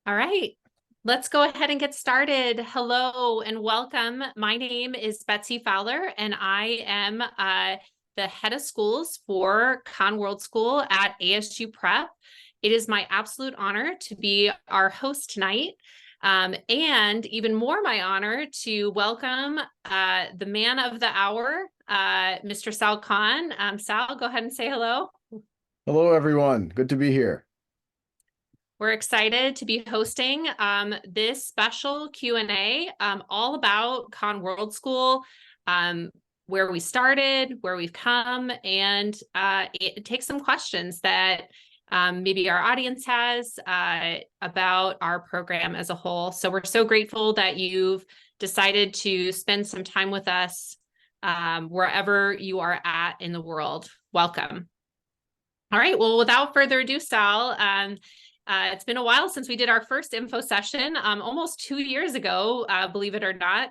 All right, let's go ahead and get started. Hello and welcome. My name is Betsy Fowler, and I am the head of schools for World School at ASU Prep. It is my absolute honor to be our host tonight, and even more my honor to welcome the man of the hour, Mr. Sal Khan. Sal, go ahead and say hello. Hello, everyone. Good to be here. We're excited to be hosting this special Q&A all about World School, where we started, where we've come, and it takes some questions that maybe our audience has about our program as a whole. So we're so grateful that you've decided to spend some time with us wherever you are at in the world. Welcome. All right, well, without further ado, Sal, it's been a while since we did our first info session, almost 2 years ago, believe it or not.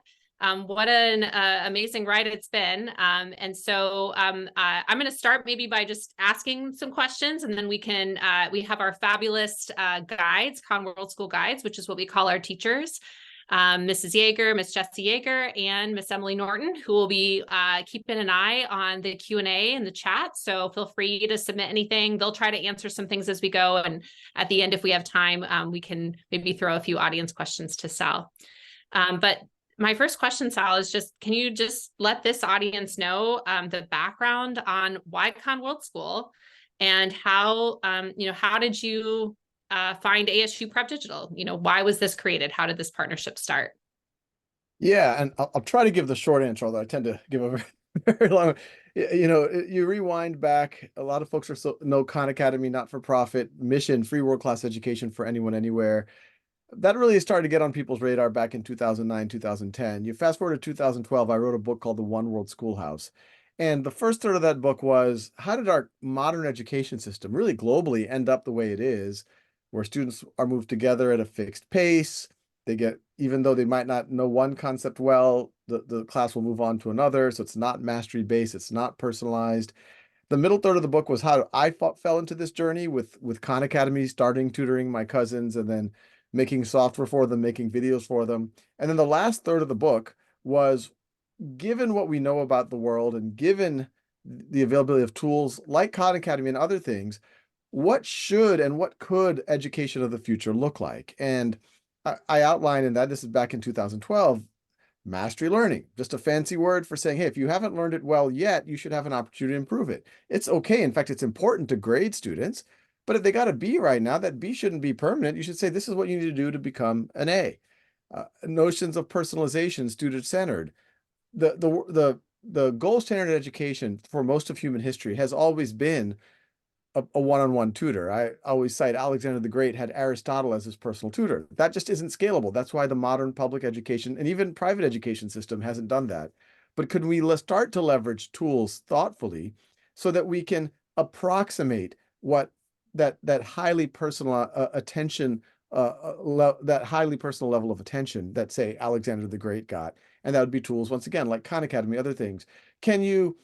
What an amazing ride it's been. And so I'm going to start maybe by just asking some questions, and then we have our fabulous guides, World School guides, which is what we call our teachers. Mrs. Yeager, Miss Jessie Yeager, and Miss Emily Norton, who will be keeping an eye on the Q&A in the chat. So feel free to submit anything. They'll try to answer some things as we go. And at the end, if we have time, we can maybe throw a few audience questions to Sal. But my first question, Sal, is just, can you just let this audience know the background on why World School and how, how did you find ASU Prep Digital? Why was this created? How did this partnership start? Yeah, and I'll try to give the short answer, although I tend to give a very, very long. You rewind back. A lot of folks know Khan Academy, not-for-profit mission, free world-class education for anyone, anywhere. That really started to get on people's radar back in 2009, 2010. You fast forward to 2012, I wrote a book called The One World Schoolhouse. And the first third of that book was, how did our modern education system, really globally, end up the way it is, where students are moved together at a fixed pace? They get, even though they might not know one concept well, the class will move on to another. So it's not mastery based, it's not personalized. The middle third of the book was how I fell into this journey with Khan Academy, starting tutoring my cousins and then making software for them, making videos for them. And then the last third of the book was, given what we know about the world and given the availability of tools like Khan Academy and other things, what should and what could education of the future look like? And I outline in that, this is back in 2012, mastery learning, just a fancy word for saying, hey, if you haven't learned it well yet, you should have an opportunity to improve it. It's okay. In fact, it's important to grade students, but if they got a B right now, that B shouldn't be permanent. You should say, this is what you need to do to become an A. Notions of personalization, student-centered. The gold standard in education for most of human history has always been a one-on-one tutor. I always cite Alexander the Great had Aristotle as his personal tutor. That just isn't scalable. That's why the modern public education and even private education system hasn't done that. But could we start to leverage tools thoughtfully so that we can approximate what that highly personal attention, that highly personal level of attention that, say, Alexander the Great got? And that would be tools, once again, like Khan Academy, other things. Can you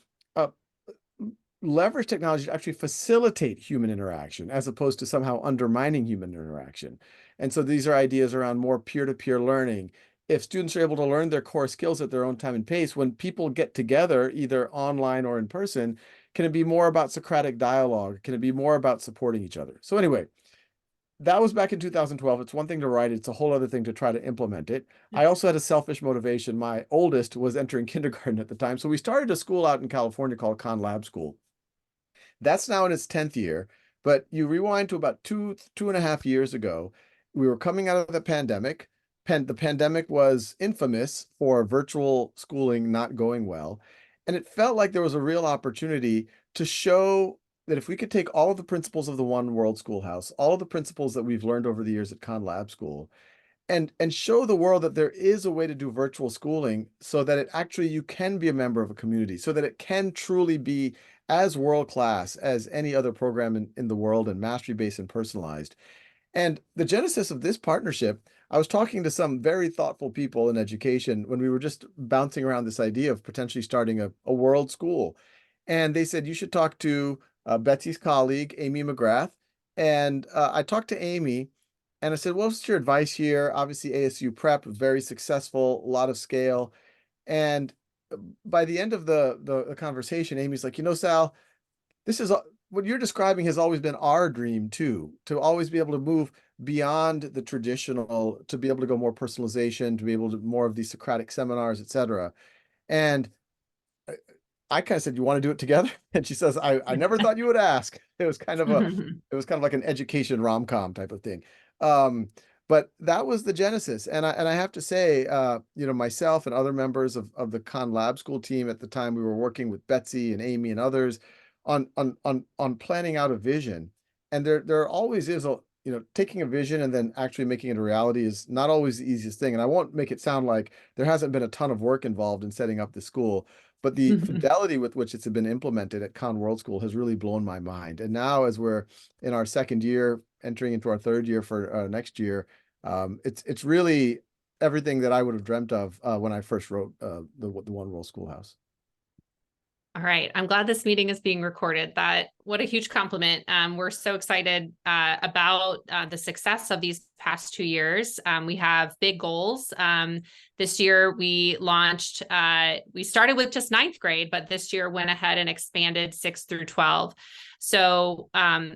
leverage technology to actually facilitate human interaction as opposed to somehow undermining human interaction? And so these are ideas around more peer-to-peer learning. If students are able to learn their core skills at their own time and pace, when people get together, either online or in person, can it be more about Socratic dialogue? Can it be more about supporting each other? So anyway, that was back in 2012. It's one thing to write, it's a whole other thing to try to implement it. I also had a selfish motivation. My oldest was entering kindergarten at the time. So we started a school out in California called Khan Lab School. That's now in its 10th year, but you rewind to about two and a half years ago, we were coming out of the pandemic. The pandemic was infamous for virtual schooling not going well. And it felt like there was a real opportunity to show that if we could take all of the principles of the One World Schoolhouse, all of the principles that we've learned over the years at Khan Lab School, and show the world that there is a way to do virtual schooling so that it actually, you can be a member of a community, so that it can truly be as world-class as any other program in the world, and mastery-based and personalized. And the genesis of this partnership, I was talking to some very thoughtful people in education when we were just bouncing around this idea of potentially starting a world school. And they said, you should talk to Betsy's colleague, Amy McGrath. And I talked to Amy, And I said, well, what's your advice here? Obviously, ASU prep, very successful, a lot of scale. And by the end of the conversation, Amy's like, Sal, this is what you're describing has always been our dream too, to always be able to move beyond the traditional, to be able to go more personalization, to be able to more of these Socratic seminars, etc. And I kind of said, "You want to do it together?" And she says, "I never thought you would ask." It was kind of like an education rom-com type of thing. Um, but that was the genesis. And I have to say, myself and other members of the Khan Lab School team at the time, we were working with Betsy and Amy and others on planning out a vision. And there always is taking a vision and then actually making it a reality is not always the easiest thing. And I won't make it sound like there hasn't been a ton of work involved in setting up the school. But the fidelity with which it's been implemented at Conn World School has really blown my mind. And now, as we're in our second year, entering into our third year for next year, it's really everything that I would have dreamt of when I first wrote the One World Schoolhouse. All right. I'm glad this meeting is being recorded. What a huge compliment. We're so excited about the success of these past 2 years. We have big goals. This year we launched, we started with just ninth grade, but this year went ahead and expanded 6 through 12. So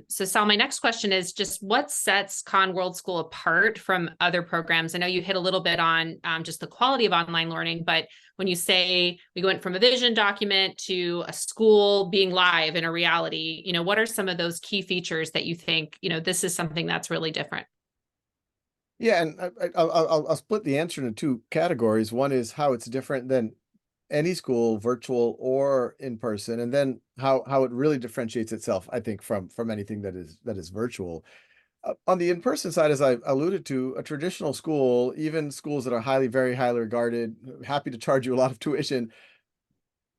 Sal, my next question is just what sets Conn World School apart from other programs? I know you hit a little bit on just the quality of online learning, but when you say we went from a vision document to a school being live in a reality, what are some of those key features that you think, this is something that's really different? Yeah, and I'll split the answer into two categories. One is how it's different than any school, virtual or in person, and then how it really differentiates itself, I think, from anything that is virtual. On the in-person side, as I alluded to, a traditional school, even schools that are very highly regarded, happy to charge you a lot of tuition,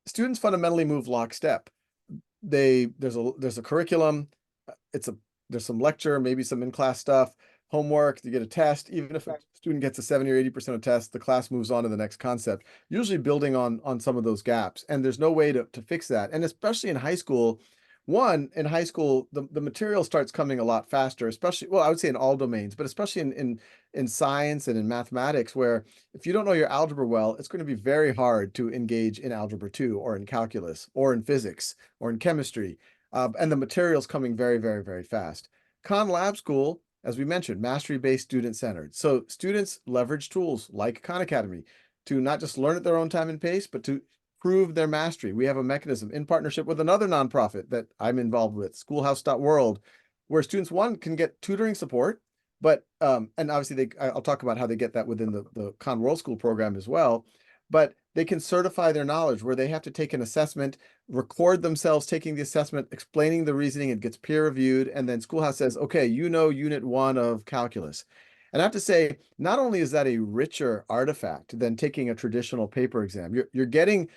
students fundamentally move lockstep. There's a curriculum, it's a there's some lecture, maybe some in-class stuff, homework, you get a test. Even if a student gets a 70 or 80% of test, the class moves on to the next concept, usually building on some of those gaps. And there's no way to fix that. And especially in high school, in high school, the material starts coming a lot faster, especially, well, I would say in all domains, but especially in science and in mathematics, where if you don't know your algebra well, it's going to be very hard to engage in algebra 2 or in calculus or in physics or in chemistry. And the material's coming very, very, very fast. Khan Lab School, as we mentioned, mastery-based, student-centered. So students leverage tools like Khan Academy to not just learn at their own time and pace, but to prove their mastery. We have a mechanism in partnership with another nonprofit that I'm involved with, schoolhouse.world, where students, one, can get tutoring support, but and obviously I'll talk about how they get that within the Khan World School program as well, but they can certify their knowledge where they have to take an assessment, record themselves taking the assessment, explaining the reasoning, it gets peer reviewed, and then Schoolhouse says, okay, unit 1 of calculus. And I have to say, not only is that a richer artifact than taking a traditional paper exam, you're getting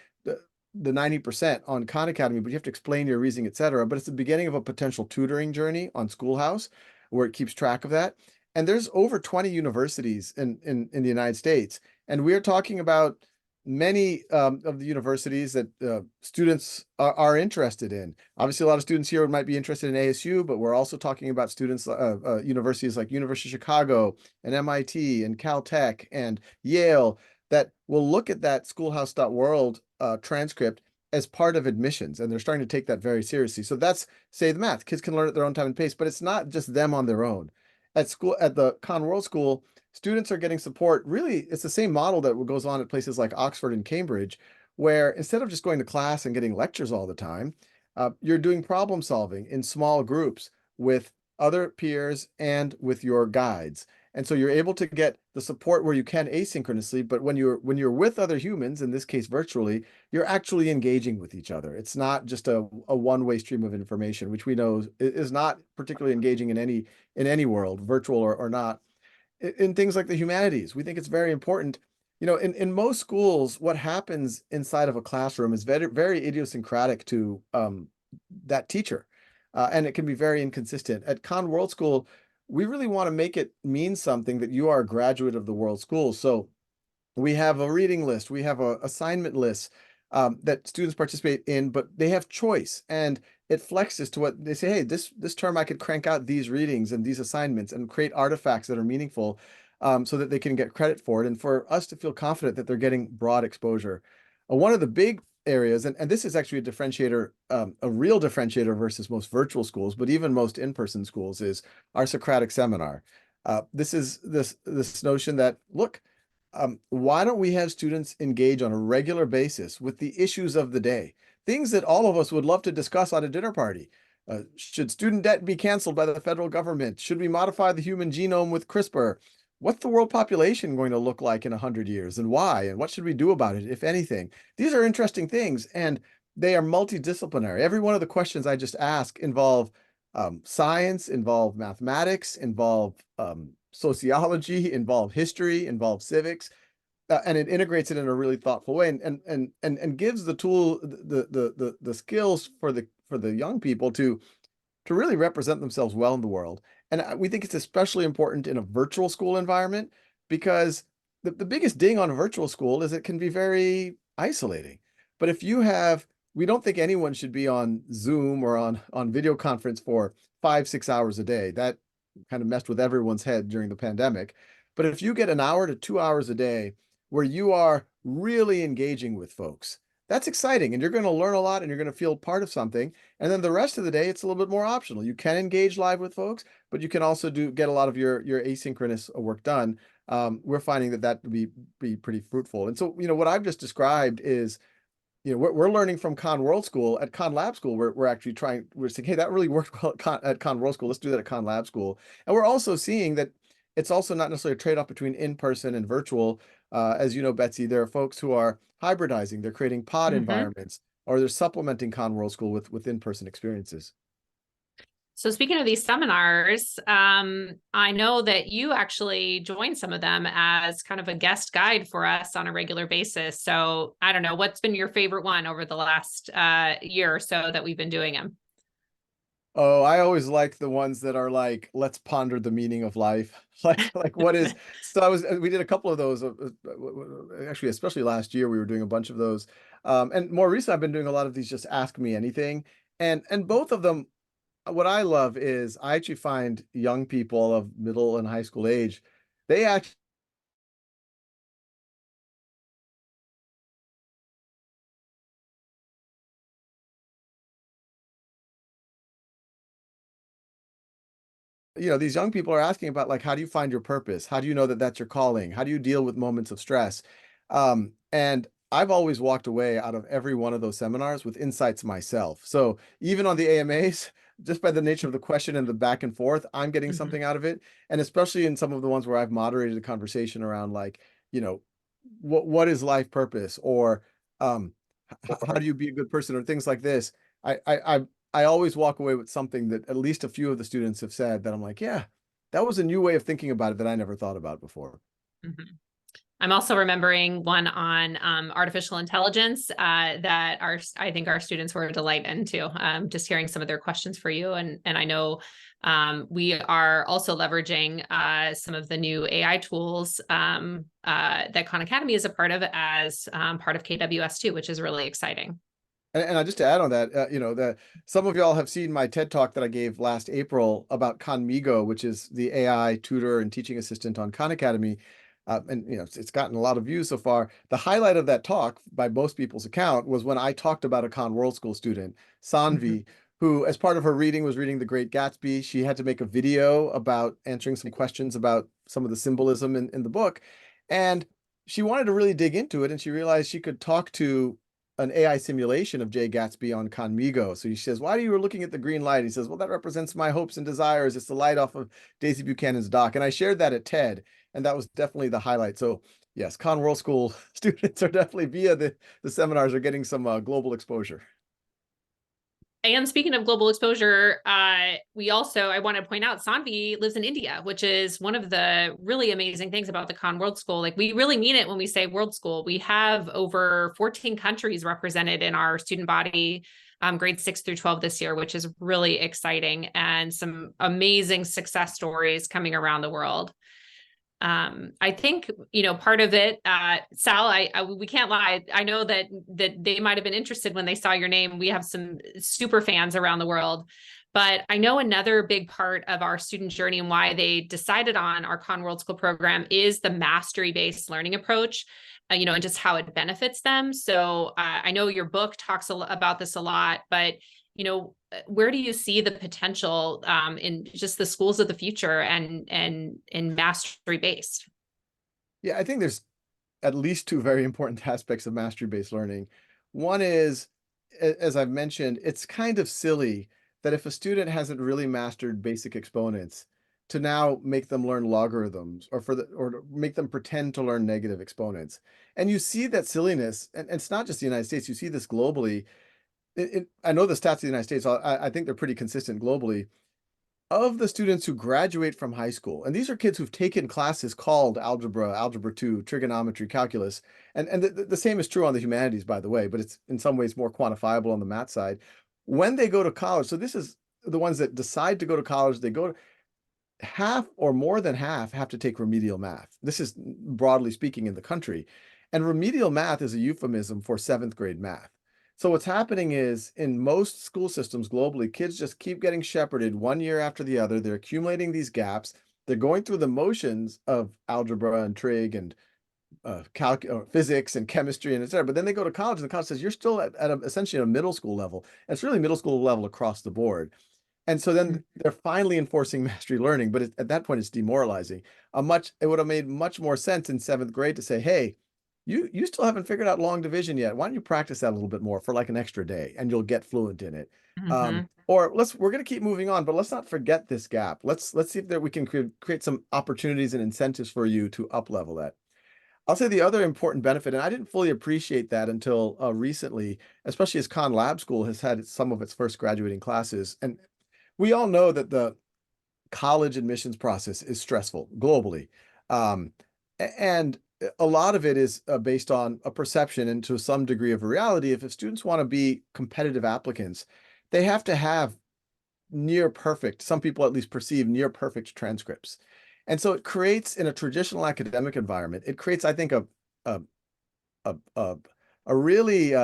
the 90% on Khan Academy, but you have to explain your reasoning, etc. But it's the beginning of a potential tutoring journey on Schoolhouse where it keeps track of that. And there's over 20 universities in the United States. And we're talking about many of the universities that students are interested in. Obviously, a lot of students here might be interested in ASU, but we're also talking about students, universities like University of Chicago and MIT and Caltech and Yale that will look at that schoolhouse.world transcript as part of admissions, and they're starting to take that very seriously. So that's, say, the math. Kids can learn at their own time and pace, but it's not just them on their own. At the Khan World School, students are getting support. Really, it's the same model that goes on at places like Oxford and Cambridge, where instead of just going to class and getting lectures all the time, you're doing problem solving in small groups with other peers and with your guides. And so you're able to get the support where you can asynchronously, but when you're with other humans, in this case virtually, you're actually engaging with each other. It's not just a one-way stream of information, which we know is not particularly engaging in any world, virtual or not. In things like the humanities, we think it's very important. In most schools, what happens inside of a classroom is very, very idiosyncratic to that teacher. And it can be very inconsistent. At Khan World School, we really want to make it mean something that you are a graduate of the World School. So we have a reading list, we have a assignment list that students participate in, but they have choice. And it flexes to what they say, hey, this term I could crank out these readings and these assignments and create artifacts that are meaningful, so that they can get credit for it, and for us to feel confident that they're getting broad exposure. One of the big areas, and this is actually a differentiator, a real differentiator versus most virtual schools, but even most in-person schools, is our Socratic seminar. This is this notion that, look, why don't we have students engage on a regular basis with the issues of the day? Things that all of us would love to discuss at a dinner party. Should student debt be canceled by the federal government? Should we modify the human genome with CRISPR? What's the world population going to look like in 100 years, and why? And what should we do about it, if anything? These are interesting things, and they are multidisciplinary. Every one of the questions I just asked involve science, involve mathematics, involve sociology, involve history, involve civics, and it integrates it in a really thoughtful way, and gives the tool, the skills for the young people to really represent themselves well in the world. And we think it's especially important in a virtual school environment, because the biggest ding on a virtual school is it can be very isolating. But if you have, we don't think anyone should be on Zoom or on video conference for 5, 6 hours a day. That kind of messed with everyone's head during the pandemic. But if you get an hour to 2 hours a day where you are really engaging with folks, that's exciting, and you're going to learn a lot, and you're going to feel part of something. And then the rest of the day, it's a little bit more optional. You can engage live with folks, but you can also get a lot of your asynchronous work done. We're finding that would be pretty fruitful. And so, what I've just described is, we're learning from Con World School. At Con Lab School, we're actually we're saying, hey, that really worked well at Con World School. Let's do that at Con Lab School. And we're also seeing that it's also not necessarily a trade-off between in-person and virtual. As you know, Betsy, there are folks who are hybridizing. They're creating pod environments, or they're supplementing Con World School with in-person experiences. So speaking of these seminars, I know that you actually join some of them as kind of a guest guide for us on a regular basis. So I don't know, what's been your favorite one over the last year or so that we've been doing them? Oh, I always like the ones that are like, let's ponder the meaning of life. Like what is, so we did a couple of those, actually, especially last year, we were doing a bunch of those. And more recently, I've been doing a lot of these, just ask me anything. And both of them, what I love is I actually find young people of middle and high school age, they actually, these young people are asking about, like, how do you find your purpose? How do you know that that's your calling? How do you deal with moments of stress? And I've always walked away out of every one of those seminars with insights myself. So even on the AMAs, just by the nature of the question and the back and forth, I'm getting something out of it. And especially in some of the ones where I've moderated a conversation around, like, what is life purpose, or how do you be a good person, or things like this. I always walk away with something that at least a few of the students have said that I'm like, yeah, that was a new way of thinking about it that I never thought about before. I'm also remembering one on artificial intelligence that I think our students were a delight into. Just hearing some of their questions for you, and I know we are also leveraging some of the new AI tools that Khan Academy is a part of as part of KWS too, which is really exciting. And just to add on that, that some of y'all have seen my TED talk that I gave last April about Khanmigo, which is the AI tutor and teaching assistant on Khan Academy. And it's gotten a lot of views so far. The highlight of that talk, by most people's account, was when I talked about a Khan World School student, Sanvi, who, as part of her reading, was reading The Great Gatsby. She had to make a video about answering some questions about some of the symbolism in the book. And she wanted to really dig into it, and she realized she could talk to an AI simulation of Jay Gatsby on Khanmigo. So he says, why are you looking at the green light? He says, well, that represents my hopes and desires. It's the light off of Daisy Buchanan's dock. And I shared that at TED, and that was definitely the highlight. So yes, Khan World School students are definitely, via the seminars, are getting some global exposure. And speaking of global exposure, I want to point out Sanvi lives in India, which is one of the really amazing things about the Khan World School. Like, we really mean it when we say World School. We have over 14 countries represented in our student body, grades 6 through 12 this year, which is really exciting, and some amazing success stories coming around the world. I think, part of it, Sal, we can't lie. I know that they might have been interested when they saw your name. We have some super fans around the world, but I know another big part of our student journey and why they decided on our Con World School program is the mastery-based learning approach, and just how it benefits them. So I know your book talks about this a lot, but where do you see the potential in just the schools of the future and mastery based? Yeah, I think there's at least two very important aspects of mastery-based learning. One is, as I've mentioned, it's kind of silly that if a student hasn't really mastered basic exponents, to now make them learn logarithms or to make them pretend to learn negative exponents. And you see that silliness, and it's not just the United States, you see this globally. I know the stats of the United States, I think they're pretty consistent globally. Of the students who graduate from high school, and these are kids who've taken classes called algebra, algebra 2, trigonometry, calculus, and the same is true on the humanities, by the way, but it's in some ways more quantifiable on the math side. When they go to college, so this is the ones that decide to go to college, they go to half or more than half have to take remedial math. This is broadly speaking in the country. And remedial math is a euphemism for seventh grade math. So what's happening is in most school systems globally, kids just keep getting shepherded one year after the other. They're accumulating these gaps. They're going through the motions of algebra and trig and physics and chemistry and et cetera. But then they go to college and the college says, you're still at essentially a middle school level. And it's really middle school level across the board. And so then they're finally enforcing mastery learning, but at that point it's demoralizing. It would have made much more sense in seventh grade to say, hey, you still haven't figured out long division yet. Why don't you practice that a little bit more for like an extra day and you'll get fluent in it. Mm-hmm. Or we're going to keep moving on, but let's not forget this gap. Let's see if we can create some opportunities and incentives for you to up level that. I'll say the other important benefit, and I didn't fully appreciate that until recently, especially as Khan Lab School has had some of its first graduating classes. And we all know that the college admissions process is stressful globally. Um, and a lot of it is based on a perception and to some degree of a reality. If students want to be competitive applicants, they have to have near perfect, some people at least perceive near perfect transcripts. And so it creates in a traditional academic environment, it creates, I think, a, a, a, a really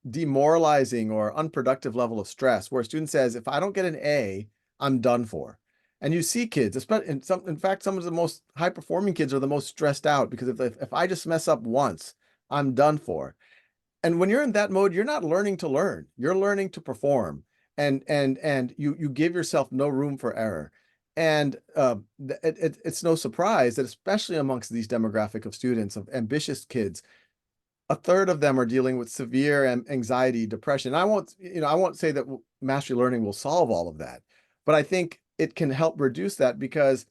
demoralizing or unproductive level of stress where a student says, if I don't get an A, I'm done for. And you see kids, especially in fact, some of the most high performing kids are the most stressed out because if I just mess up once, I'm done for. And when you're in that mode, you're not learning to learn, you're learning to perform. And you give yourself no room for error. And it's no surprise that especially amongst these demographic of students, of ambitious kids, a third of them are dealing with severe anxiety, depression. I won't say that mastery learning will solve all of that, but I think it can help reduce that because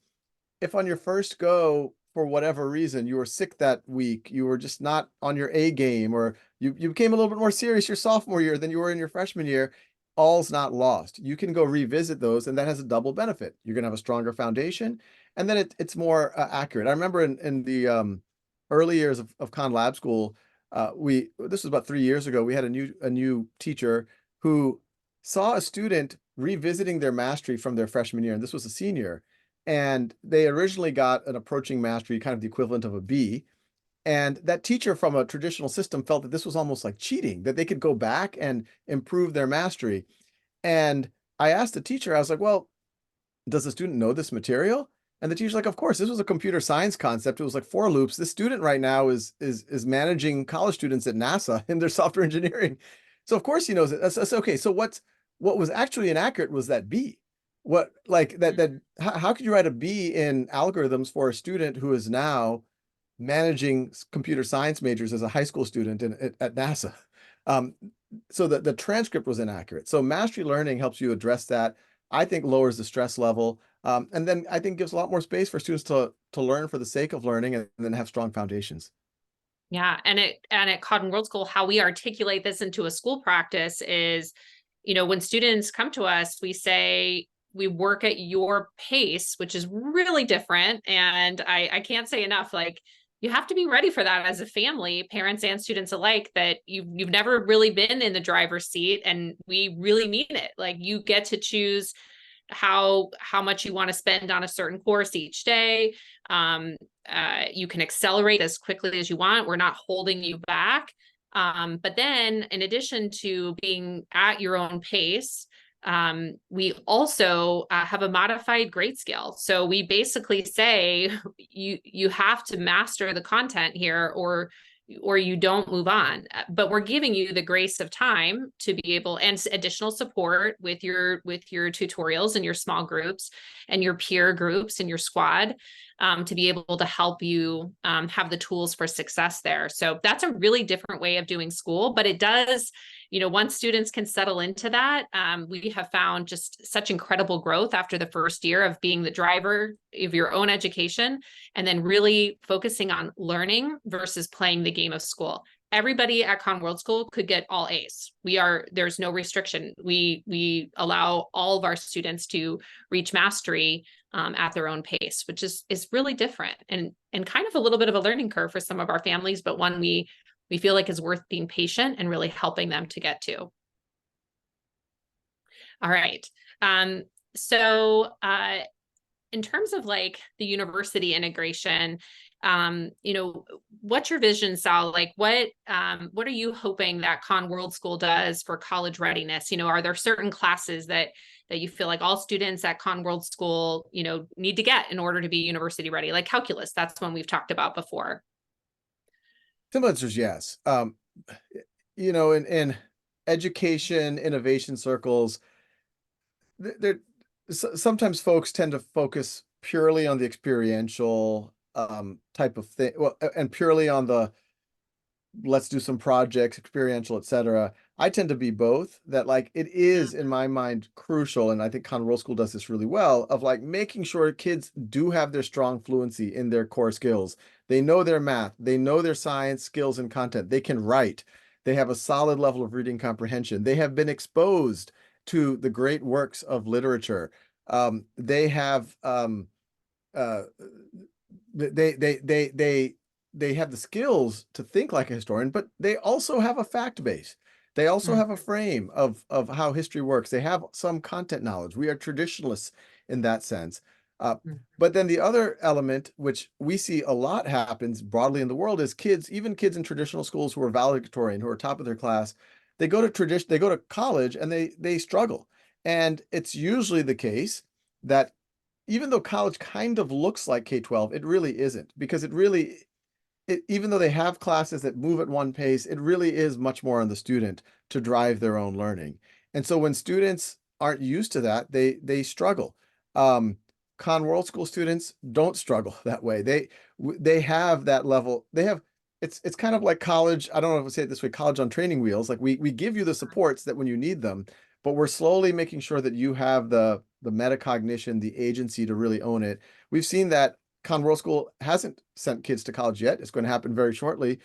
if on your first go, for whatever reason, you were sick that week, you were just not on your A game, or you became a little bit more serious your sophomore year than you were in your freshman year, all's not lost. You can go revisit those, and that has a double benefit. You're going to have a stronger foundation, and then it's more accurate. I remember in the early years of Khan Lab School, this was about 3 years ago, we had a new teacher who saw a student revisiting their mastery from their freshman year, and this was a senior, and they originally got an approaching mastery, kind of the equivalent of a B. And that teacher from a traditional system felt that this was almost like cheating, that they could go back and improve their mastery. And I asked the teacher, I was like, well, does the student know this material? And the teacher's like, of course, this was a computer science concept. It was like for loops. This student right now is managing college students at NASA in their software engineering. So of course he knows it. That's okay. So what was actually inaccurate was that B. What like that how could you write a B in algorithms for a student who is now managing computer science majors as a high school student at NASA? Um, so the transcript was inaccurate. So mastery learning helps you address that. I think lowers the stress level. And then I think gives a lot more space for students to learn for the sake of learning and then have strong foundations. Yeah. And at Cotton World School, how we articulate this into a school practice is, when students come to us, we say, we work at your pace, which is really different. And I can't say enough, like, you have to be ready for that as a family, parents and students alike, that you've never really been in the driver's seat, and we really mean it. Like, you get to choose how much you want to spend on a certain course each day. You can accelerate as quickly as you want. We're not holding you back. But then in addition to being at your own pace, we also have a modified grade scale. So we basically say you have to master the content here, or you don't move on. But we're giving you the grace of time to be able, and additional support with your tutorials and your small groups and your peer groups and your squad, to be able to help you have the tools for success there. So that's a really different way of doing school, but it does, once students can settle into that, we have found just such incredible growth after the first year of being the driver of your own education, and then really focusing on learning versus playing the game of school. Everybody at Con World School could get all A's. There's no restriction. We allow all of our students to reach mastery at their own pace, which is really different and kind of a little bit of a learning curve for some of our families, but one we feel like is worth being patient and really helping them to get to. All right. So in terms of like the university integration, what's your vision, Sal? Like what are you hoping that Con World School does for college readiness? Are there certain classes that you feel like all students at Con World School, need to get in order to be university ready? Like calculus, that's one we've talked about before. Simple answer is yes. In education innovation circles, there sometimes folks tend to focus purely on the experiential type of thing, well, and purely on the let's do some projects, experiential, etc. I tend to be both. That like it is in my mind crucial, and I think Conroe School does this really well, of like making sure kids do have their strong fluency in their core skills. They know their math, they know their science skills and content, they can write, they have a solid level of reading comprehension, they have been exposed to the great works of literature. They have they have the skills to think like a historian, but they also have a fact base. They also have a frame of how history works. They have some content knowledge. We are traditionalists in that sense. But then the other element, which we see a lot happens broadly in the world, is kids, even kids in traditional schools who are valedictorian, who are top of their class, they go to college and they struggle. And it's usually the case that even though college kind of looks like K-12, it really isn't, because even though they have classes that move at one pace, it really is much more on the student to drive their own learning. And so when students aren't used to that, they struggle. Con World School students don't struggle that way. They have that level. It's kind of like college. I don't know if I say it this way, college on training wheels. Like we give you the supports that when you need them, but we're slowly making sure that you have the metacognition, the agency to really own it. We've seen that Con World School hasn't sent kids to college yet. It's going to happen very shortly,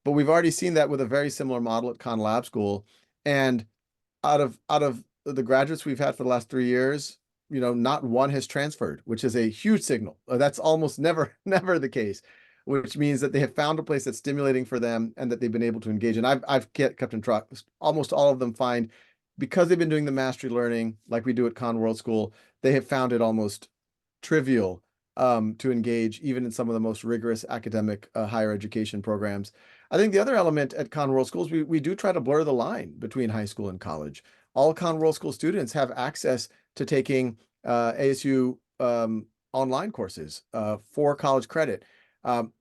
but we've already seen that with a very similar model at Con Lab School. And out of the graduates we've had for the last 3 years, not one has transferred, which is a huge signal. That's almost never the case, which means that they have found a place that's stimulating for them and that they've been able to engage. And I've kept in track. Almost all of them find, because they've been doing the mastery learning like we do at Con World School, they have found it almost trivial to engage even in some of the most rigorous academic higher education programs. I think the other element at Con World Schools, we do try to blur the line between high school and college. All Con World School students have access to taking ASU online courses for college credit.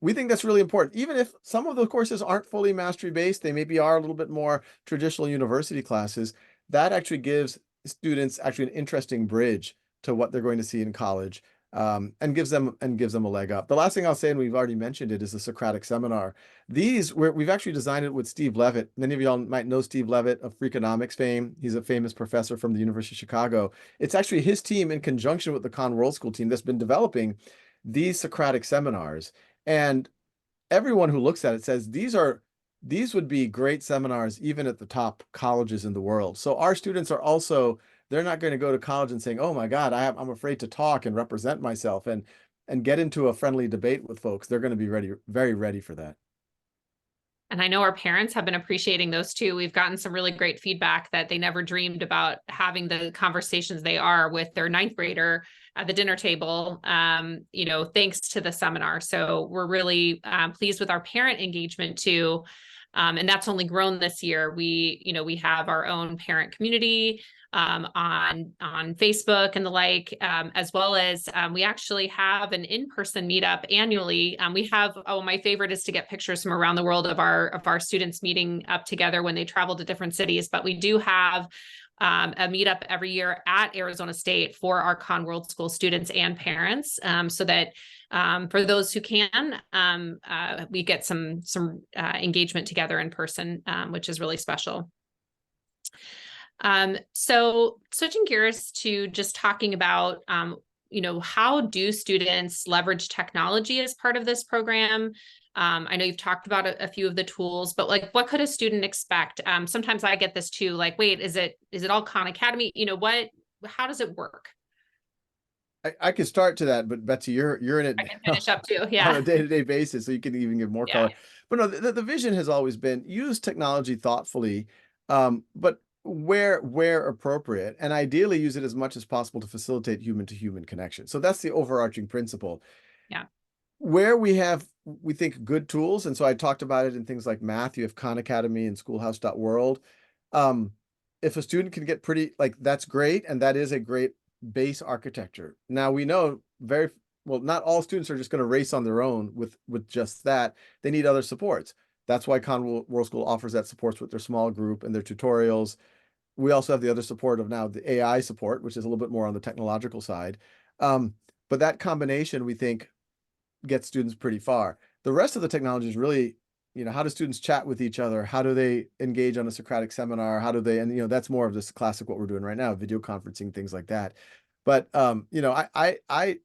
We think that's really important. Even if some of the courses aren't fully mastery based, they maybe are a little bit more traditional university classes. That actually gives students actually an interesting bridge to what they're going to see in college, and gives them a leg up. The last thing I'll say, and we've already mentioned it, is the Socratic Seminar. We've actually designed it with Steve Levitt. Many of y'all might know Steve Levitt of Freakonomics fame. He's a famous professor from the University of Chicago. It's actually his team in conjunction with the Con World School team that's been developing these Socratic seminars. And everyone who looks at it says these would be great seminars even at the top colleges in the world. So our students are also, they're not going to go to college and saying, oh my God, I'm afraid to talk and represent myself and get into a friendly debate with folks. They're going to be ready, very ready for that. And I know our parents have been appreciating those too. We've gotten some really great feedback that they never dreamed about having the conversations they are with their ninth grader at the dinner table, thanks to the seminar. So we're really pleased with our parent engagement too. And that's only grown this year. We have our own parent community on Facebook and the like, as well as we actually have an in-person meetup annually. We have, my favorite is to get pictures from around the world of our students meeting up together when they travel to different cities. But we do have a meetup every year at Arizona State for our Con World School students and parents, so that for those who can, we get some engagement together in person, which is really special. So switching gears to just talking about, how do students leverage technology as part of this program? I know you've talked about a few of the tools, but like, what could a student expect? Sometimes I get this too, like, wait, is it all Khan Academy? How does it work? I can start to that, but Betsy, you're in it I can finish up too. on Yeah. a day-to-day basis, so you can even give more Yeah. color. But no, the vision has always been use technology thoughtfully, but where appropriate, and ideally use it as much as possible to facilitate human-to-human connection. So that's the overarching principle. Yeah. Where we think good tools, and so I talked about it in things like math. You have Khan Academy and Schoolhouse.world. Um, if a student can get pretty, like, that's great, and that is a great base architecture. Now we know very well, not all students are just going to race on their own with just that. They need other supports. That's why Con World School offers that supports with their small group and their tutorials. We also have the other support of now the AI support, which is a little bit more on the technological side. But that combination, we think, gets students pretty far. The rest of the technology is really, how do students chat with each other? How do they engage on a Socratic seminar? How do they, and that's more of this classic what we're doing right now, video conferencing, things like that. But I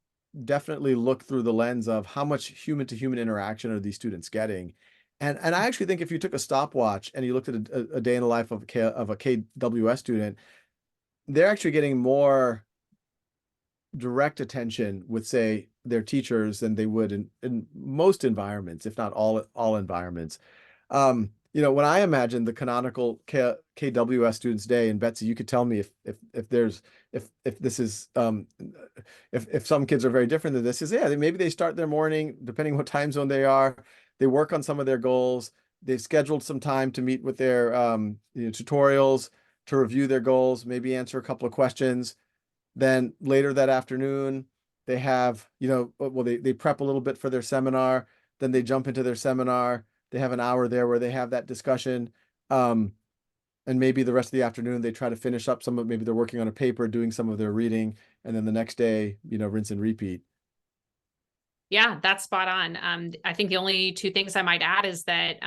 definitely look through the lens of how much human to human interaction are these students getting. And I actually think if you took a stopwatch and you looked at a day in the life of a KWS student, they're actually getting more direct attention with, say, their teachers than they would in most environments, if not all environments. When I imagine the canonical KWS students day, and Betsy, you could tell me if this is if some kids are very different than this, is maybe they start their morning, depending what time zone they are, they work on some of their goals, they've scheduled some time to meet with their tutorials to review their goals, maybe answer a couple of questions. Then later that afternoon, they have, they prep a little bit for their seminar. Then they jump into their seminar. They have an hour there where they have that discussion. And maybe the rest of the afternoon, they try to finish up maybe they're working on a paper, doing some of their reading. And then the next day, rinse and repeat. Yeah, that's spot on. I think the only two things I might add is that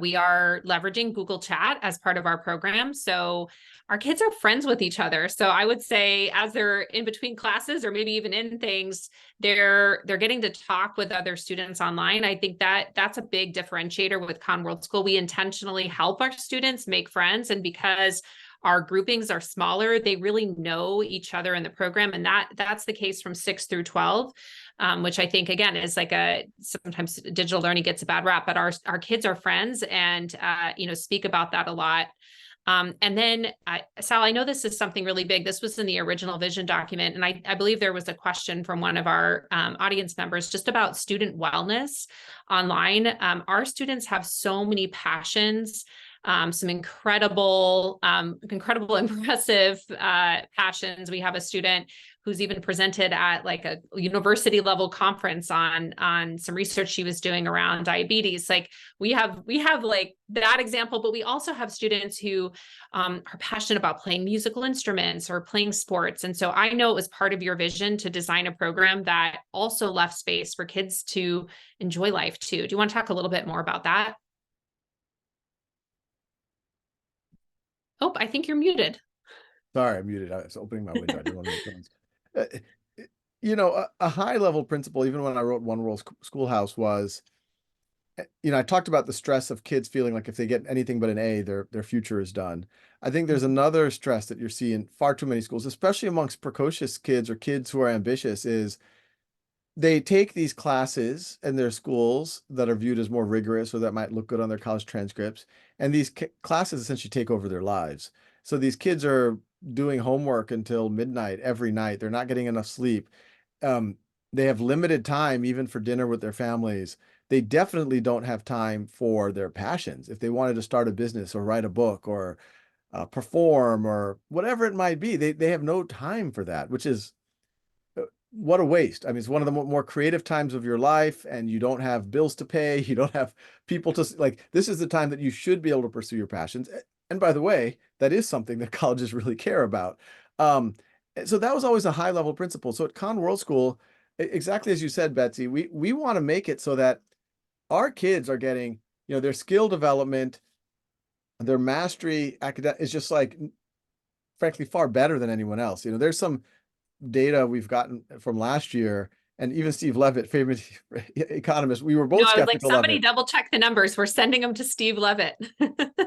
we are leveraging Google Chat as part of our program. So our kids are friends with each other. So I would say as they're in between classes or maybe even in things, they're getting to talk with other students online. I think that's a big differentiator with Con World School. We intentionally help our students make friends, and because our groupings are smaller, they really know each other in the program. And that's the case from 6 through 12. Which I think, again, is like sometimes digital learning gets a bad rap, but our kids are friends and, speak about that a lot. And then, Sal, I know this is something really big. This was in the original vision document. And I believe there was a question from one of our audience members just about student wellness online. Our students have so many passions, some incredible, impressive passions. We have a student who's even presented at like a university level conference on some research she was doing around diabetes. Like we have like that example, but we also have students who are passionate about playing musical instruments or playing sports. And so I know it was part of your vision to design a program that also left space for kids to enjoy life too. Do you want to talk a little bit more about that? Oh, I think you're muted. Sorry, I'm muted. I was opening my window. I didn't want to make noise. A high level principle, even when I wrote One World Schoolhouse, was, I talked about the stress of kids feeling like if they get anything but an A, their future is done. I think there's another stress that you're seeing far too many schools, especially amongst precocious kids or kids who are ambitious, is they take these classes in their schools that are viewed as more rigorous or that might look good on their college transcripts. And these classes essentially take over their lives. So these kids are doing homework until midnight every night. They're not getting enough sleep. Um, they have limited time even for dinner with their families. They definitely don't have time for their passions. If they wanted to start a business or write a book or perform or whatever it might be, they have no time for that, which is what a waste. I mean, it's one of the more creative times of your life, and you don't have bills to pay. You don't have people to like, this is the time that you should be able to pursue your passions. And by the way, that is something that colleges really care about. Um, so that was always a high level principle. So at Con World School, exactly as you said, Betsy, we want to make it so that our kids are getting, their skill development, their mastery academic is just like, frankly, far better than anyone else. There's some data we've gotten from last year, and even Steve Levitt, famous economist, we were No, both I was like, skeptical of somebody it. double check the numbers. We're sending them to Steve Levitt.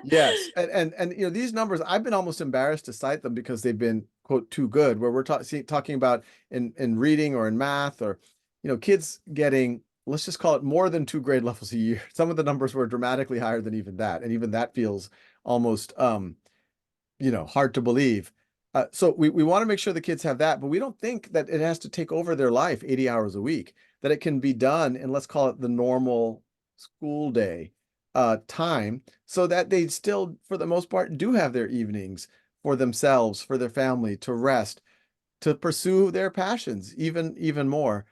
Yes, and these numbers, I've been almost embarrassed to cite them because they've been quote too good. Where we're talking about in reading or in math or kids getting, let's just call it, more than 2 grade levels a year. Some of the numbers were dramatically higher than even that, and even that feels almost hard to believe. So we want to make sure the kids have that, but we don't think that it has to take over their life 80 hours a week, that it can be done in, let's call it, the normal school day time, so that they still, for the most part, do have their evenings for themselves, for their family, to rest, to pursue their passions even more,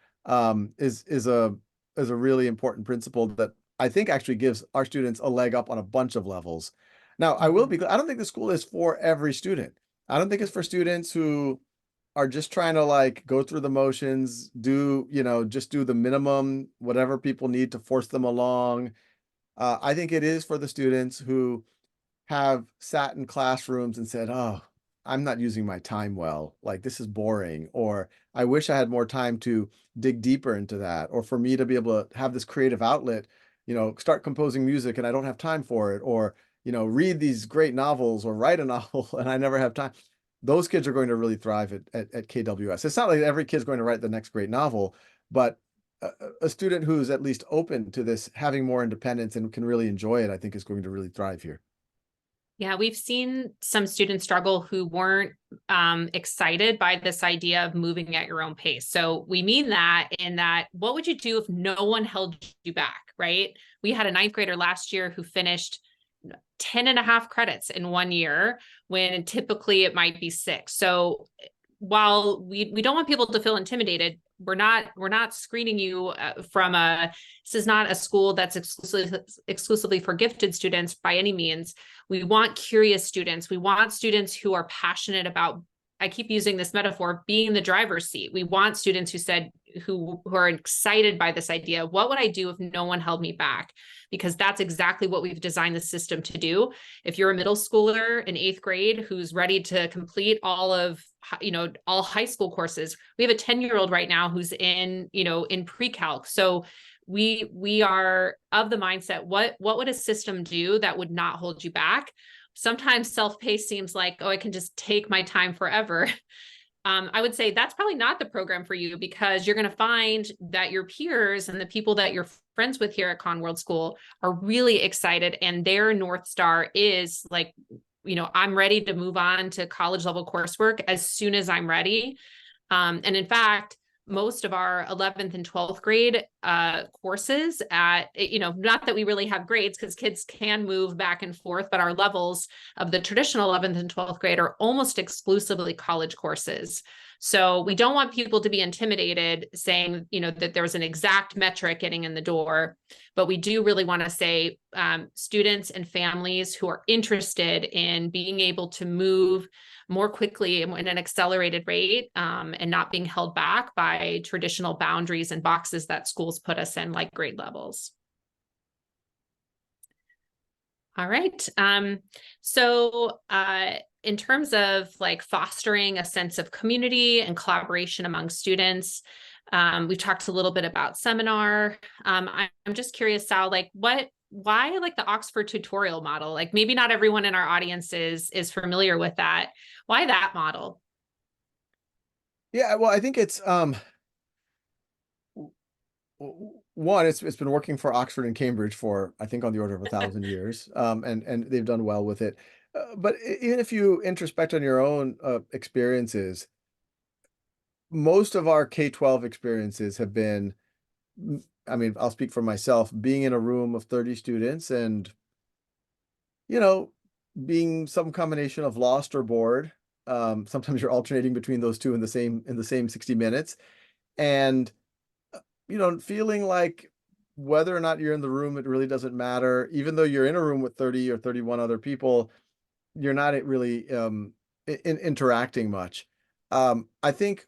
is a really important principle that I think actually gives our students a leg up on a bunch of levels. Now, I will Mhm. be, I don't think the school is for every student. I don't think it's for students who are just trying to like go through the motions, just do the minimum, whatever people need to force them along. I think it is for the students who have sat in classrooms and said, "Oh, I'm not using my time well. Like, this is boring," or "I wish I had more time to dig deeper into that," or for me to be able to have this creative outlet, start composing music and I don't have time for it, or read these great novels or write a novel and I never have time. Those kids are going to really thrive at KWS. It's not like every kid's going to write the next great novel, but a student who's at least open to this, having more independence and can really enjoy it, I think is going to really thrive here. Yeah, we've seen some students struggle who weren't excited by this idea of moving at your own pace. So we mean that in that, what would you do if no one held you back, right? We had a ninth grader last year who finished 10 and a half credits in 1 year when typically it might be 6. So while we don't want people to feel intimidated, we're not screening you from this is not a school that's exclusively for gifted students by any means. We want curious students. We want students who are passionate about, I keep using this metaphor, being the driver's seat. We want students who are excited by this idea. What would I do if no one held me back? Because that's exactly what we've designed the system to do. If you're a middle schooler in 8th grade who's ready to complete all high school courses, we have a 10-year-old right now who's in pre-calc. So we are of the mindset, what would a system do that would not hold you back? Sometimes self-paced seems like, oh, I can just take my time forever. I would say that's probably not the program for you, because you're going to find that your peers and the people that you're friends with here at Con World School are really excited, and their North Star is like, I'm ready to move on to college level coursework as soon as I'm ready. And in fact, most of our 11th and 12th grade courses not that we really have grades because kids can move back and forth, but our levels of the traditional 11th and 12th grade are almost exclusively college courses. So we don't want people to be intimidated saying, that there's an exact metric getting in the door, but we do really want to say students and families who are interested in being able to move more quickly in an accelerated rate, and not being held back by traditional boundaries and boxes that schools put us in, like grade levels. All right. So in terms of like fostering a sense of community and collaboration among students, we talked a little bit about seminar. I'm just curious, Sal, why like the Oxford tutorial model? Like maybe not everyone in our audience is familiar with that. Why that model? Yeah, well, I think it's one, it's been working for Oxford and Cambridge for, I think, on the order of 1,000 years, and they've done well with it. But even if you introspect on your own experiences, most of our K-12 experiences have been, I mean, I'll speak for myself, being in a room of 30 students and, you know, being some combination of lost or bored. Sometimes you're alternating between those two in the same 60 minutes. And feeling like whether or not you're in the room, it really doesn't matter. Even though you're in a room with 30 or 31 other people, you're not really interacting much. I think,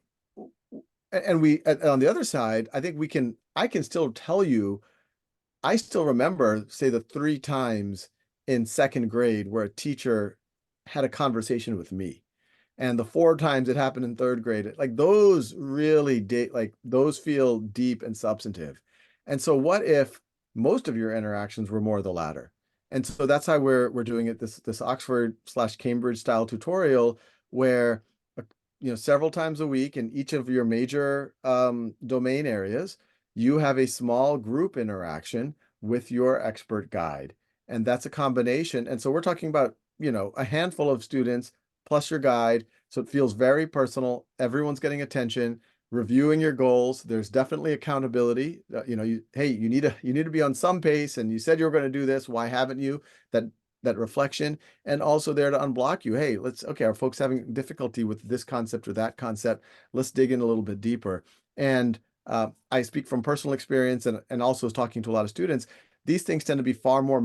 and on the other side, I think I can still tell you, I still remember, say, the 3 times in second grade where a teacher had a conversation with me. And the 4 times it happened in third grade, like those really like those feel deep and substantive. And so what if most of your interactions were more the latter? And so that's how we're doing it, this Oxford/Cambridge style tutorial where several times a week in each of your major domain areas, you have a small group interaction with your expert guide. And that's a combination. And so we're talking about, a handful of students plus your guide. So it feels very personal. Everyone's getting attention, reviewing your goals. There's definitely accountability. Hey, you need to be on some pace, and you said you were going to do this. Why haven't you? That reflection, and also there to unblock you. Hey, okay, are folks having difficulty with this concept or that concept? Let's dig in a little bit deeper. And I speak from personal experience and also talking to a lot of students. These things tend to be far more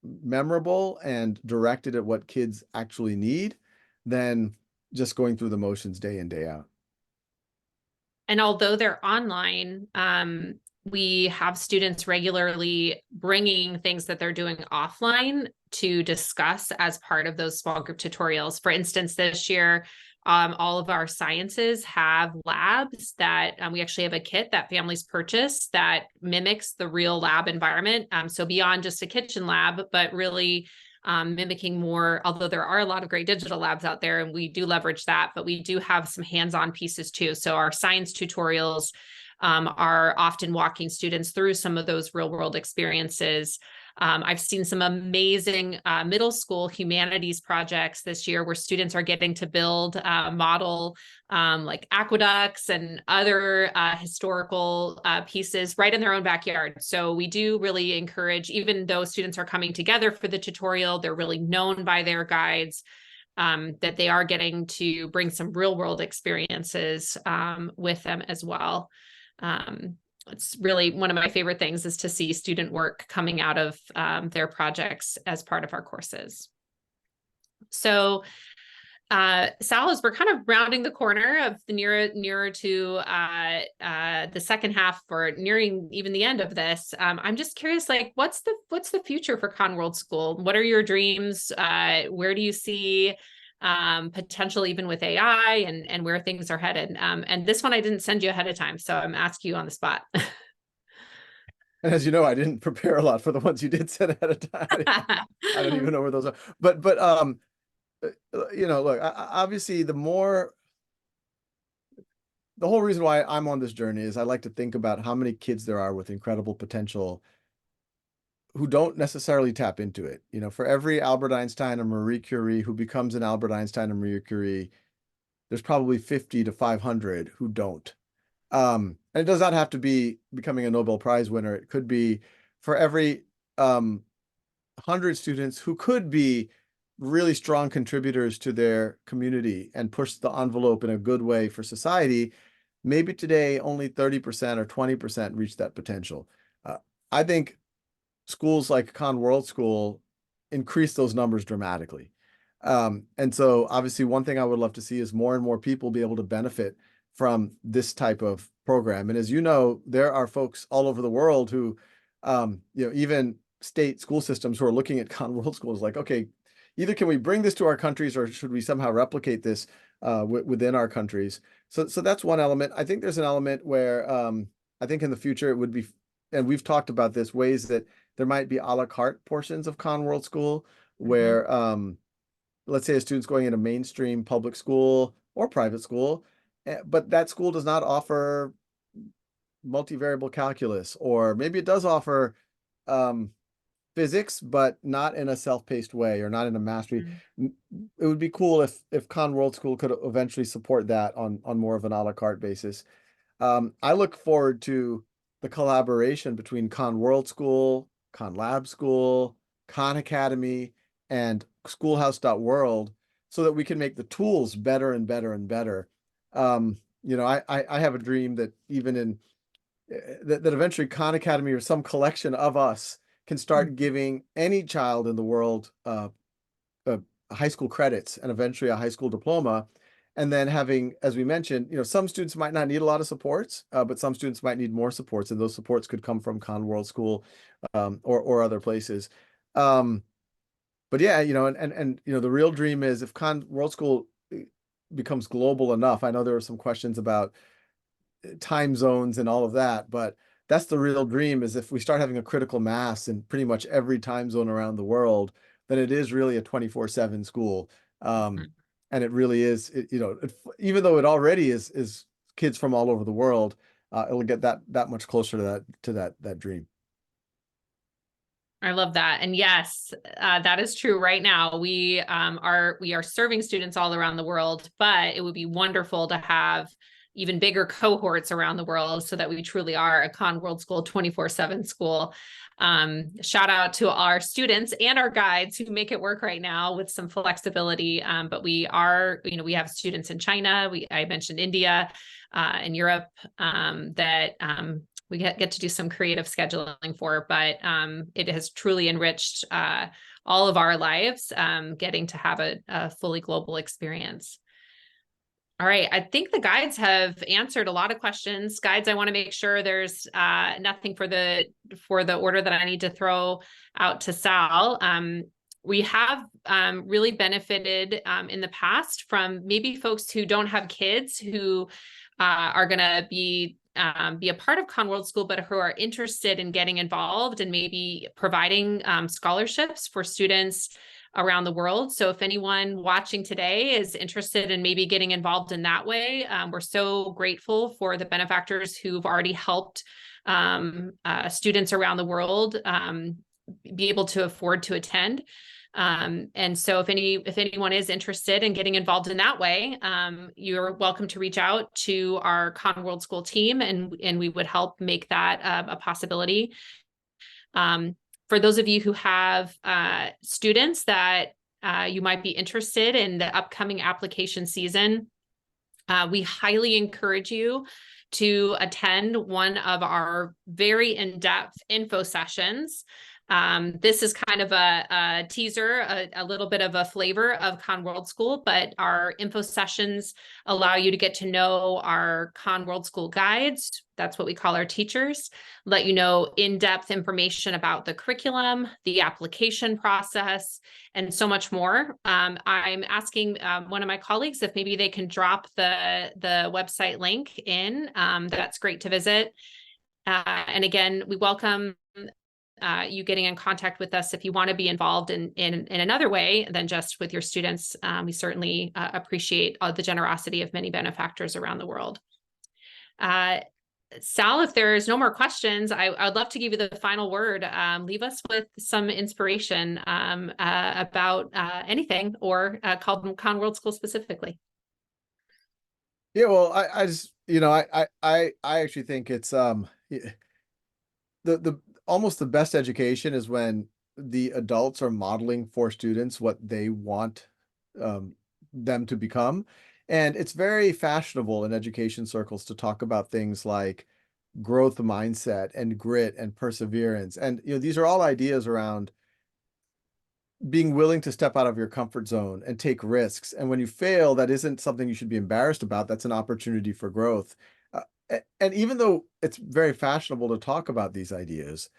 memorable and directed at what kids actually need than just going through the motions day in, day out. And although they're online, we have students regularly bringing things that they're doing offline to discuss as part of those small group tutorials. For instance, this year, all of our sciences have labs that we actually have a kit that families purchase that mimics the real lab environment. So beyond just a kitchen lab, but really mimicking more, although there are a lot of great digital labs out there and we do leverage that, but we do have some hands-on pieces too. So our science tutorials are often walking students through some of those real world experiences. I've seen some amazing middle school humanities projects this year where students are getting to build, model like aqueducts and other historical pieces right in their own backyard. So we do really encourage, even though students are coming together for the tutorial, they're really known by their guides, that they are getting to bring some real world experiences with them as well. It's really one of my favorite things is to see student work coming out of their projects as part of our courses. So Sal, as we're kind of rounding the corner of the nearer to the second half or nearing even the end of this, I'm just curious, like, what's the future for Con World School? What are your dreams? Where do you see potential even with AI and where things are headed? And this one I didn't send you ahead of time, so I'm asking you on the spot. And as you know, I didn't prepare a lot for the ones you did send ahead of time. I don't even know where those are. But look, obviously the whole reason why I'm on this journey is I like to think about how many kids there are with incredible potential who don't necessarily tap into it. For every Albert Einstein or Marie Curie who becomes an Albert Einstein or Marie Curie, there's probably 50 to 500 who don't. And it does not have to be becoming a Nobel Prize winner. It could be for every 100 students who could be really strong contributors to their community and push the envelope in a good way for society. Maybe today only 30% or 20% reach that potential. I think schools like Con World School increase those numbers dramatically. And so obviously one thing I would love to see is more and more people be able to benefit from this type of program. And as you know, there are folks all over the world who, even state school systems who are looking at Con World Schools like, okay, either can we bring this to our countries or should we somehow replicate this within our countries? So that's one element. I think there's an element where I think in the future it would be, and we've talked about this, ways that there might be a la carte portions of Con World School where, let's say a student's going in a mainstream public school or private school, but that school does not offer multivariable calculus, or maybe it does offer um, physics, but not in a self-paced way or not in a mastery. Mm. It would be cool if Khan World School could eventually support that on more of an a la carte basis. I look forward to the collaboration between Khan World School, Khan Lab School, Khan Academy, and Schoolhouse.world so that we can make the tools better and better and better. I have a dream that even in that eventually Khan Academy or some collection of us can start giving any child in the world uh, high school credits and eventually a high school diploma. And then having, as we mentioned, some students might not need a lot of supports, but some students might need more supports, and those supports could come from Khan World School or other places. Um, but yeah, the real dream is if Khan World School becomes global enough. I know there were some questions about time zones and all of that, but that's the real dream is if we start having a critical mass in pretty much every time zone around the world, then it is really a 24/7 school. Um, and it really is, even though it already is kids from all over the world, it'll get that much closer to that dream. I love that. And yes, that is true right now. We are serving students all around the world, but it would be wonderful to have even bigger cohorts around the world so that we truly are a Khan World School 24/7 school. Shout out to our students and our guides who make it work right now with some flexibility. But we have students in China. I mentioned India, and Europe, that we get to do some creative scheduling for, but it has truly enriched all of our lives, getting to have a fully global experience. All right, I think the guides have answered a lot of questions. Guides, I want to make sure there's nothing for the order that I need to throw out to Sal. We have really benefited in the past from maybe folks who don't have kids who are going to be a part of Khan World School, but who are interested in getting involved and maybe providing scholarships for students around the world. So if anyone watching today is interested in maybe getting involved in that way, we're so grateful for the benefactors who've already helped students around the world be able to afford to attend. And so if anyone is interested in getting involved in that way, you're welcome to reach out to our Khan World School team, and we would help make that a possibility. For those of you who have students that you might be interested in the upcoming application season, we highly encourage you to attend one of our very in-depth info sessions. This is kind of a teaser, a little bit of a flavor of Khan World School, but our info sessions allow you to get to know our Khan World School guides. That's what we call our teachers, let you know in-depth information about the curriculum, the application process, and so much more. I'm asking one of my colleagues if maybe they can drop the website link in. That's great to visit. And again, we welcome you getting in contact with us if you want to be involved in another way than just with your students. We certainly appreciate the generosity of many benefactors around the world. Sal, if there's no more questions, I'd love to give you the final word. Leave us with some inspiration about anything or called Khan World School specifically. Yeah, well, I just, I actually think it's the almost the best education is when the adults are modeling for students what they want them to become. And it's very fashionable in education circles to talk about things like growth mindset and grit and perseverance. And these are all ideas around being willing to step out of your comfort zone and take risks. And when you fail, that isn't something you should be embarrassed about. That's an opportunity for growth. And even though it's very fashionable to talk about these ideas,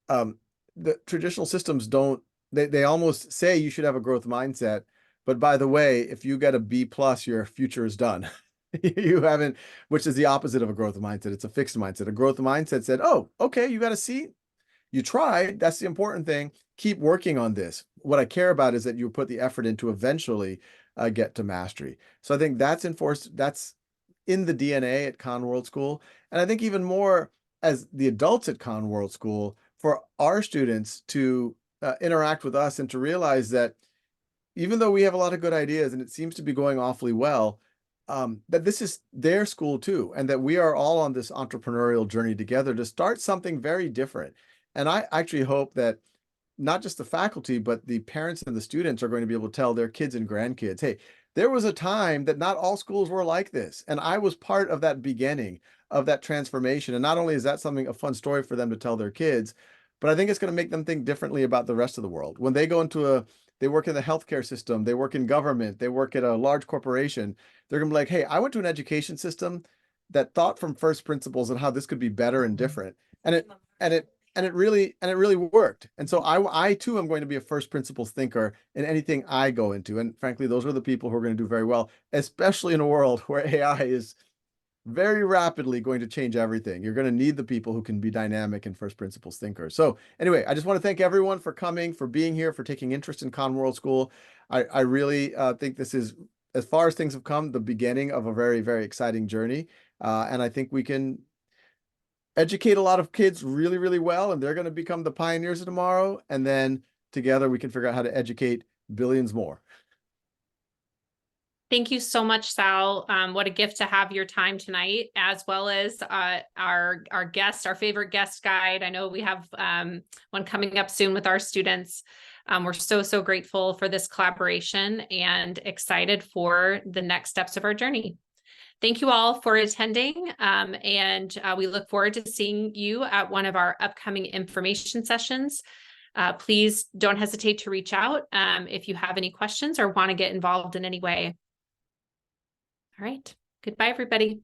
the traditional systems don't, they almost say you should have a growth mindset. But by the way, if you get a B plus, your future is done. You haven't, which is the opposite of a growth mindset. It's a fixed mindset. A growth mindset said, oh, okay, you got a C. You tried. That's the important thing. Keep working on this. What I care about is that you put the effort into eventually get to mastery. So I think that's enforced. That's in the DNA at Con World School. And I think even more as the adults at Con World School, for our students to interact with us and to realize that even though we have a lot of good ideas and it seems to be going awfully well, that this is their school too, and that we are all on this entrepreneurial journey together to start something very different. And I actually hope that not just the faculty, but the parents and the students are going to be able to tell their kids and grandkids, hey, there was a time that not all schools were like this. And I was part of that beginning of that transformation. And not only is that something, a fun story for them to tell their kids, but I think it's going to make them think differently about the rest of the world. When they go into they work in the healthcare system, they work in government, they work at a large corporation, they're going to be like, hey, I went to an education system that thought from first principles and how this could be better and different. And it really worked. And so I too am going to be a first principles thinker in anything I go into. And frankly, those are the people who are going to do very well, especially in a world where AI is very rapidly going to change everything. You're going to need the people who can be dynamic and first principles thinkers. So anyway, I just want to thank everyone for coming, for being here, for taking interest in Con World School. I really think this is, as far as things have come, the beginning of a very, very exciting journey. And I think we can educate a lot of kids really, really well, and they're going to become the pioneers of tomorrow. And then together we can figure out how to educate billions more. Thank you so much, Sal. What a gift to have your time tonight, as well as our guest, our favorite guest guide. I know we have one coming up soon with our students. We're so grateful for this collaboration and excited for the next steps of our journey. Thank you all for attending, and we look forward to seeing you at one of our upcoming information sessions. Please don't hesitate to reach out if you have any questions or want to get involved in any way. All right. Goodbye, everybody.